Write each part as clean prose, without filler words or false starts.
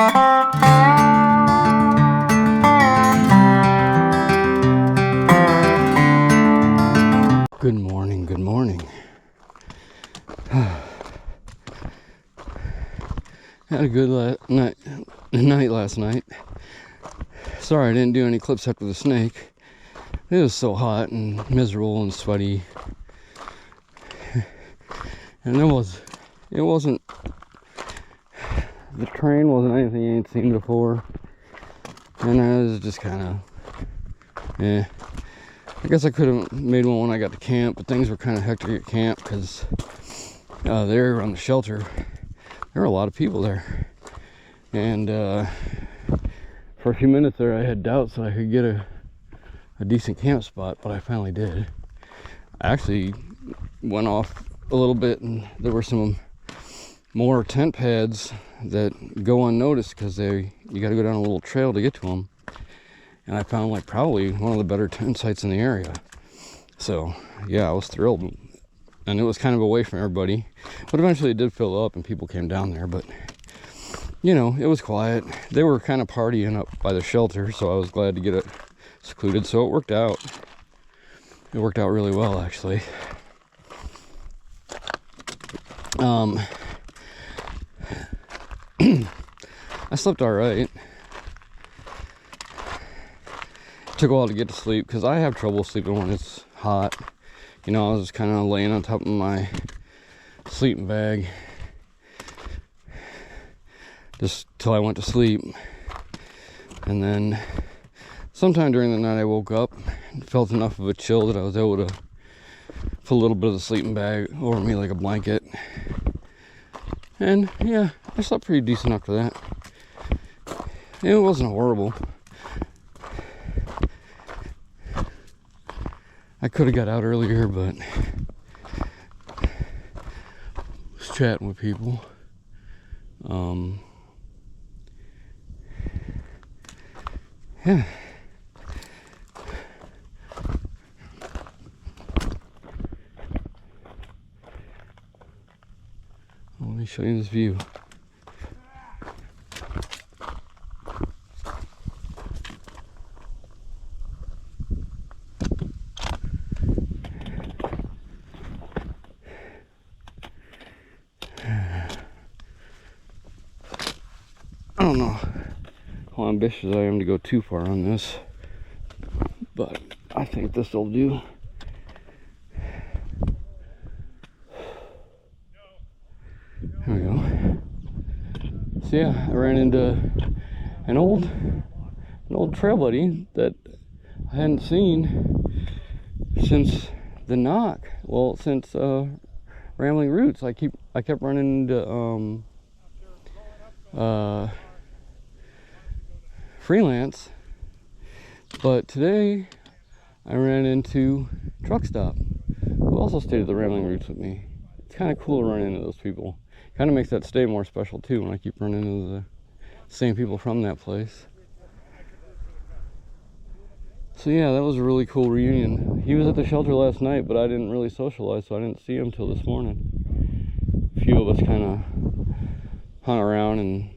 Good morning, good morning. Had a good night last night. Sorry I didn't do any clips after the snake. It was so hot and miserable and sweaty. And it wasn't, the terrain wasn't anything you ain't seen before. And I was just kind of, I guess I could have made one when I got to camp, but things were kind of hectic at camp because there around the shelter, there were a lot of people there. And for a few minutes there, I had doubts that I could get a decent camp spot, but I finally did. I actually went off a little bit, and there were some more tent pads that go unnoticed because you got to go down a little trail to get to them. And I found like probably one of the better tent sites in the area. So yeah, I was thrilled. And it was kind of away from everybody, but eventually it did fill up and people came down there. But you know, it was quiet. They were kind of partying up by the shelter, so I was glad to get it secluded. So it worked out. It worked out really well, actually. I slept all right. Took a while to get to sleep because I have trouble sleeping when it's hot. You know, I was kind of laying on top of my sleeping bag just till I went to sleep. And then sometime during the night I woke up and felt enough of a chill that I was able to put a little bit of the sleeping bag over me like a blanket. And yeah, I slept pretty decent after that. It wasn't horrible. I could have got out earlier, but was chatting with people. Yeah. Let me show you this view. I don't know how ambitious I am to go too far on this, but I think this will do. There we go. So yeah, I ran into an old trail buddy that I hadn't seen since the knock. Well, since Rambling Roots. I kept running into Freelance, but today I ran into Truck Stop, who also stayed at the Rambling Roots with me. It's kind of cool to run into those people. Kind of makes that stay more special too when I keep running into the same people from that place. So yeah, that was a really cool reunion. He was at the shelter last night, but I didn't really socialize, so I didn't see him till this morning. A few of us kind of hung around and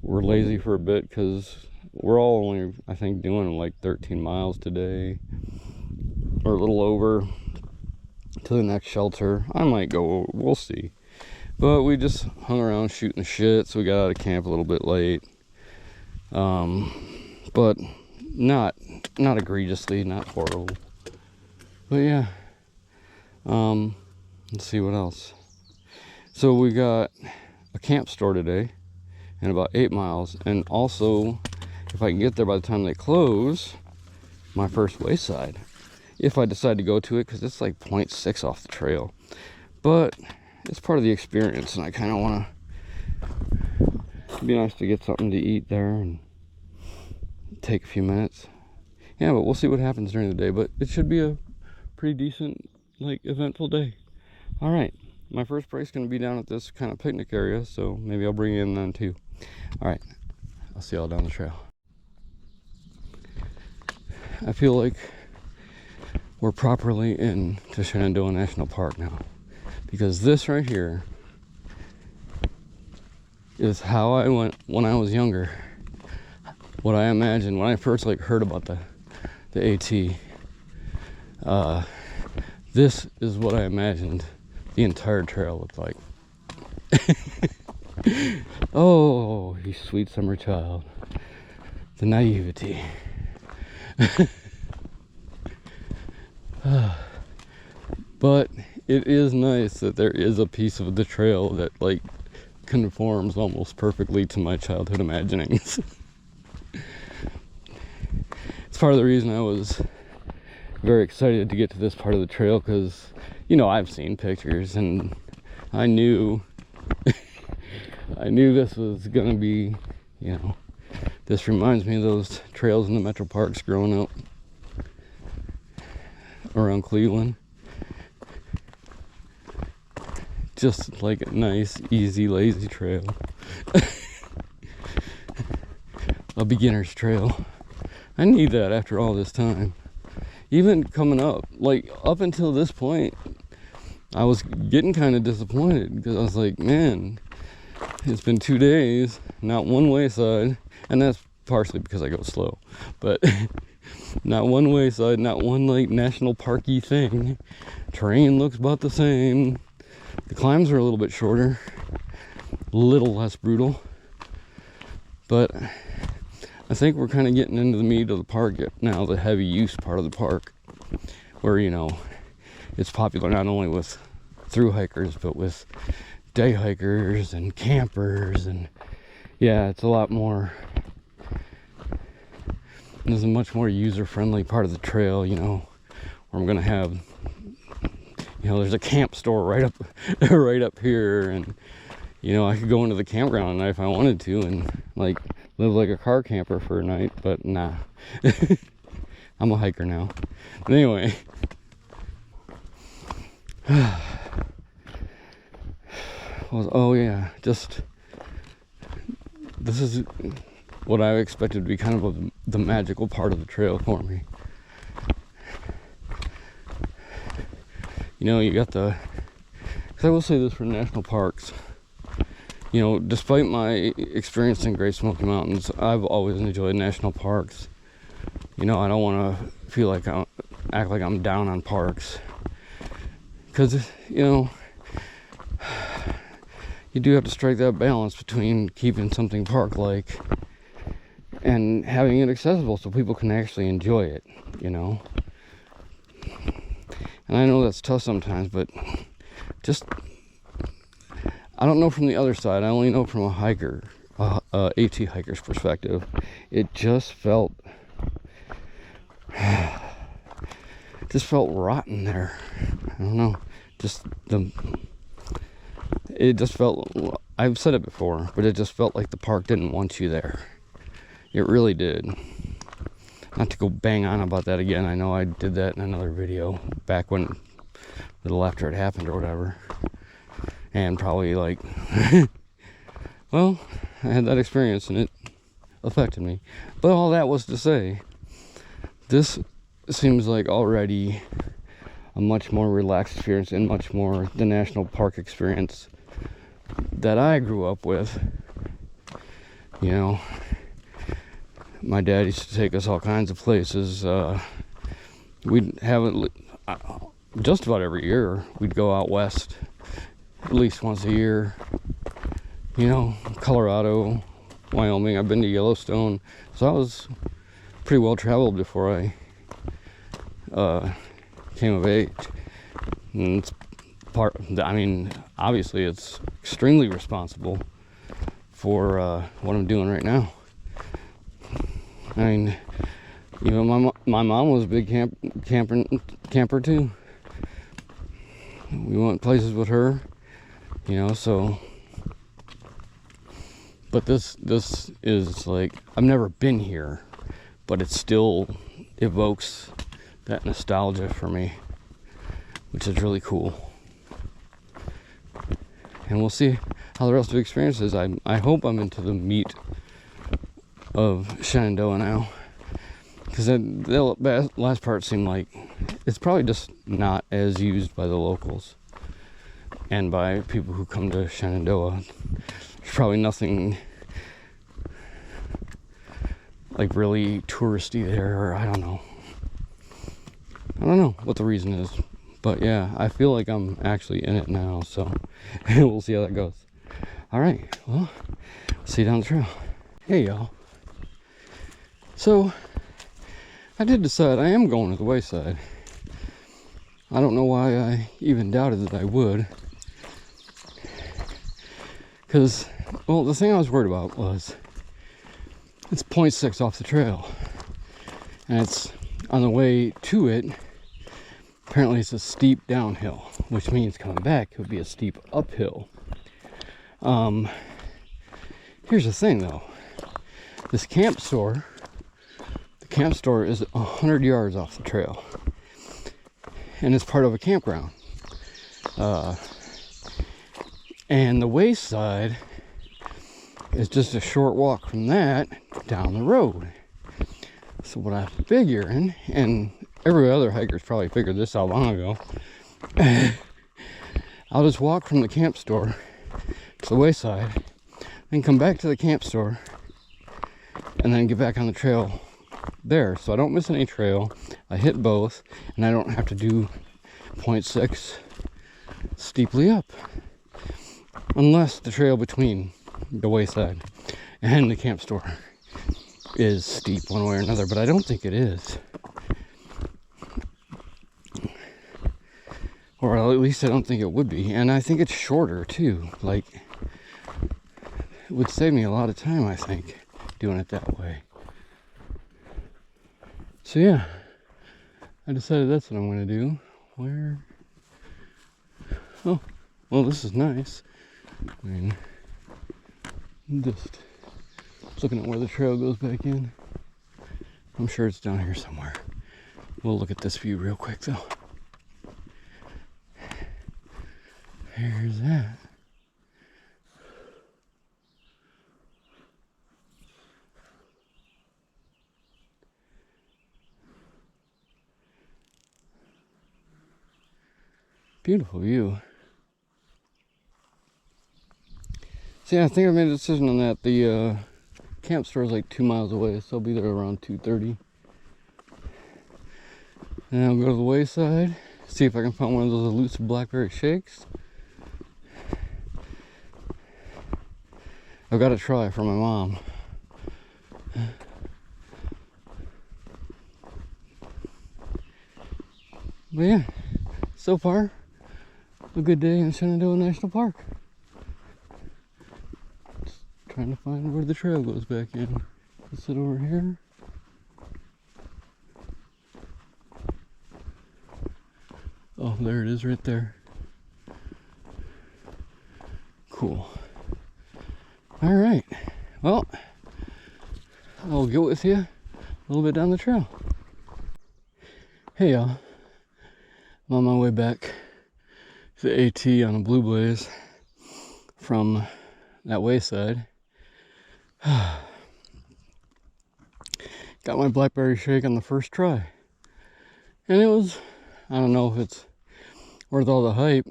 were lazy for a bit because we're all only, I think, doing like 13 miles today, or a little over, to the next shelter. I might go, we'll see. But we just hung around shooting the shit, so we got out of camp a little bit late. But not egregiously, not horrible. But yeah. Let's see what else. So we got a camp store today, and about 8 miles, and also, if I can get there by the time they close, my first wayside, if I decide to go to it, because it's like 0.6 off the trail. But it's part of the experience, and I kind of want to, it'd be nice to get something to eat there and take a few minutes. Yeah, but we'll see what happens during the day, but it should be a pretty decent, like, eventful day. All right, my first break's going to be down at this kind of picnic area, so maybe I'll bring you in then too. All right, I'll see y'all down the trail. I feel like we're properly into Shenandoah National Park now, because this right here is how I went when I was younger. What I imagined when I first like heard about the AT. This is what I imagined the entire trail looked like. Oh, you sweet summer child. The naivety. But it is nice that there is a piece of the trail that like conforms almost perfectly to my childhood imaginings. It's part of the reason I was very excited to get to this part of the trail, because you know, I've seen pictures and I knew I knew this was gonna be, you know, this reminds me of those trails in the metro parks growing up around Cleveland. Just like a nice, easy, lazy trail. A beginner's trail. I need that after all this time. Even coming up, like up until this point, I was getting kind of disappointed because I was like, man, it's been 2 days, not one wayside, and that's partially because I go slow, but not one wayside, not one like national parky thing. Terrain looks about the same. The climbs are a little bit shorter, a little less brutal, but I think we're kind of getting into the meat of the park now, the heavy use part of the park, where, you know, it's popular not only with through hikers, but with day hikers and campers, and yeah, it's a lot more, there's a much more user-friendly part of the trail, you know, where I'm gonna have, you know, there's a camp store right up here, and you know, I could go into the campground if I wanted to and like live like a car camper for a night, but nah. I'm a hiker now. But anyway, oh yeah, just this is what I expected to be kind of the magical part of the trail for me. You know, you got because I will say this for national parks, you know, despite my experience in Great Smoky Mountains, I've always enjoyed national parks. You know, I don't want to feel like act like I'm down on parks, because, you know, you do have to strike that balance between keeping something park-like and having it accessible so people can actually enjoy it, you know. And I know that's tough sometimes, but just, I don't know from the other side. I only know from a hiker, AT hiker's perspective. It just felt rotten there. I don't know. It just felt, I've said it before, but it just felt like the park didn't want you there. It really did. Not to go bang on about that again. I know I did that in another video back when, a little after it happened or whatever. And probably like, well, I had that experience and it affected me. But all that was to say, this seems like already a much more relaxed experience and much more the national park experience that I grew up with. You know, my dad used to take us all kinds of places. We'd have it just about every year. We'd go out west at least once a year. You know, Colorado, Wyoming. I've been to Yellowstone, so I was pretty well traveled before I came of age. And it's I mean, obviously it's extremely responsible for what I'm doing right now. I mean, even my mom was a big camper too. We went places with her, you know, so. But this is like, I've never been here, but it still evokes that nostalgia for me, which is really cool. And we'll see how the rest of the experience is. I hope I'm into the meat of Shenandoah now, because the last part seemed like it's probably just not as used by the locals and by people who come to Shenandoah. there's probably nothing like really touristy there, or I don't know what the reason is. But yeah, I feel like I'm actually in it now, so we'll see how that goes. All right, well, see you down the trail. Hey y'all. So I did decide I am going to the wayside. I don't know why I even doubted that I would. Because, well, the thing I was worried about was it's 0.6 off the trail. And it's on the way to it. Apparently it's a steep downhill, which means coming back it would be a steep uphill. Here's the thing though. This camp store, the camp store is 100 yards off the trail. And it's part of a campground. And the wayside is just a short walk from that down the road. So what I'm figuring, and every other hiker's probably figured this out long ago, I'll just walk from the camp store to the wayside, then come back to the camp store, and then get back on the trail there. So I don't miss any trail, I hit both, and I don't have to do 0.6 steeply up. Unless the trail between the wayside and the camp store is steep one way or another, but I don't think it is. Or at least I don't think it would be. And I think it's shorter too. Like, it would save me a lot of time, I think, doing it that way. So yeah, I decided that's what I'm going to do. Where? Oh, well, this is nice. I mean, I'm just looking at where the trail goes back in. I'm sure it's down here somewhere. We'll look at this view real quick though. Here's that. Beautiful view. So yeah, I think I made a decision on that. The camp store is like 2 miles away, so I'll be there around 2:30. And I'll go to the wayside, see if I can find one of those elusive blackberry shakes. I've got to try for my mom. But yeah, so far, a good day in Shenandoah National Park. Just trying to find where the trail goes back in. Is it over here? Oh, there it is right there. Cool. All right. Well, I'll get with you a little bit down the trail. Hey y'all. I'm on my way back to the AT on a Blue Blaze from that wayside. Got my blackberry shake on the first try. And it was, I don't know if it's worth all the hype.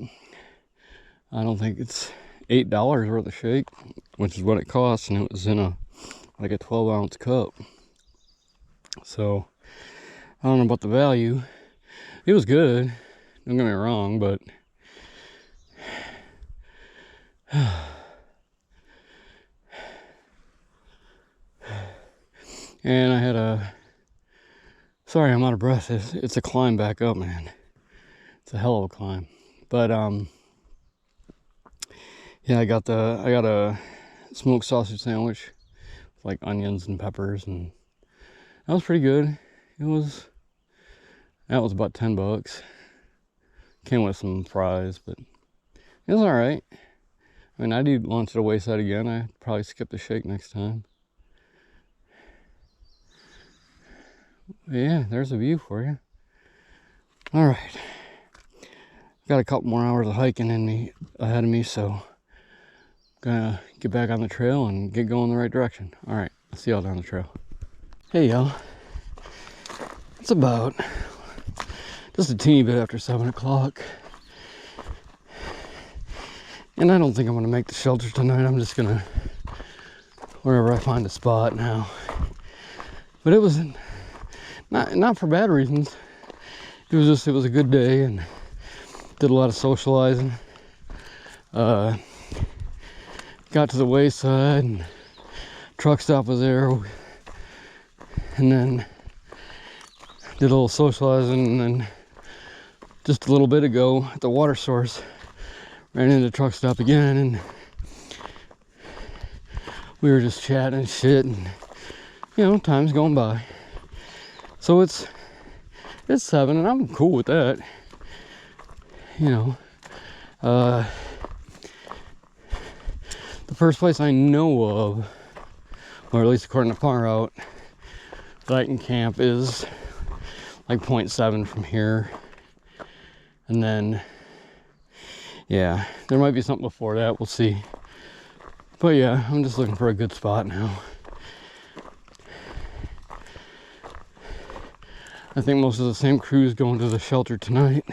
I don't think it's $8 worth of shake, which is what it costs, and it was in a 12-ounce cup. So I don't know about the value. It was good, don't get me wrong, but and I had sorry, I'm out of breath. It's a climb back up, man. It's a hell of a climb. But yeah, I got a smoked sausage sandwich with like onions and peppers, and that was pretty good. That was about $10. Came with some fries, but it was all right. I mean, I do lunch at a wayside again. I'd probably skip the shake next time. But yeah, there's a view for you. All right, got a couple more hours of hiking ahead of me, so gonna get back on the trail and get going the right direction. All right, I'll see y'all down the trail. Hey y'all, it's about just a teeny bit after 7 o'clock, And I don't think I'm gonna make the shelter tonight. I'm just gonna, wherever I find a spot now. But it was not for bad reasons. It was a good day and did a lot of socializing. Got to the wayside and truck stop was there, and then did a little socializing, and then just a little bit ago at the water source ran into the truck stop again, and we were just chatting and shit, and time's going by. So it's 7 and I'm cool with that. The first place I know of, or at least according to Far Route, that I can camp is like 0.7 from here. And then, yeah, there might be something before that, we'll see. But yeah, I'm just looking for a good spot now. I think most of the same crew's going to the shelter tonight.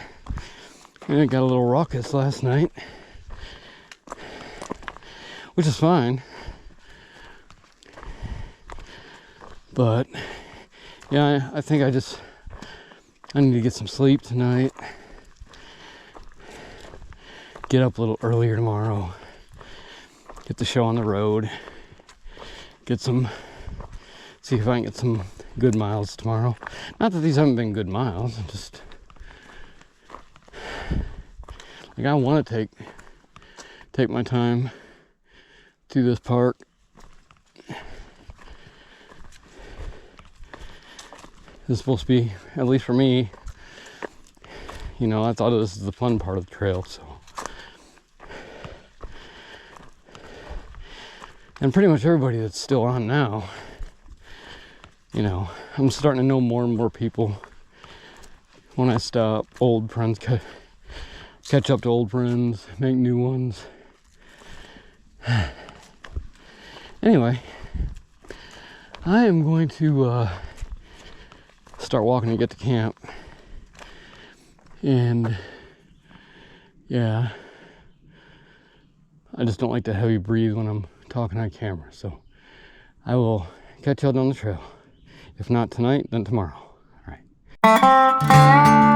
And it got a little raucous last night, which is fine. But yeah, I think I need to get some sleep tonight. Get up a little earlier tomorrow. Get the show on the road. See if I can get some good miles tomorrow. Not that these haven't been good miles, just like I want to take my time through this park. This is supposed to be, at least for me, I thought this was the fun part of the trail, so. And pretty much everybody that's still on now, I'm starting to know more and more people. When I stop, old friends catch up to old friends, make new ones. Anyway, I am going to start walking to get to camp. And yeah, I just don't like to heavy breathe when I'm talking on camera, so I will catch you out on the trail. If not tonight, then tomorrow. All right.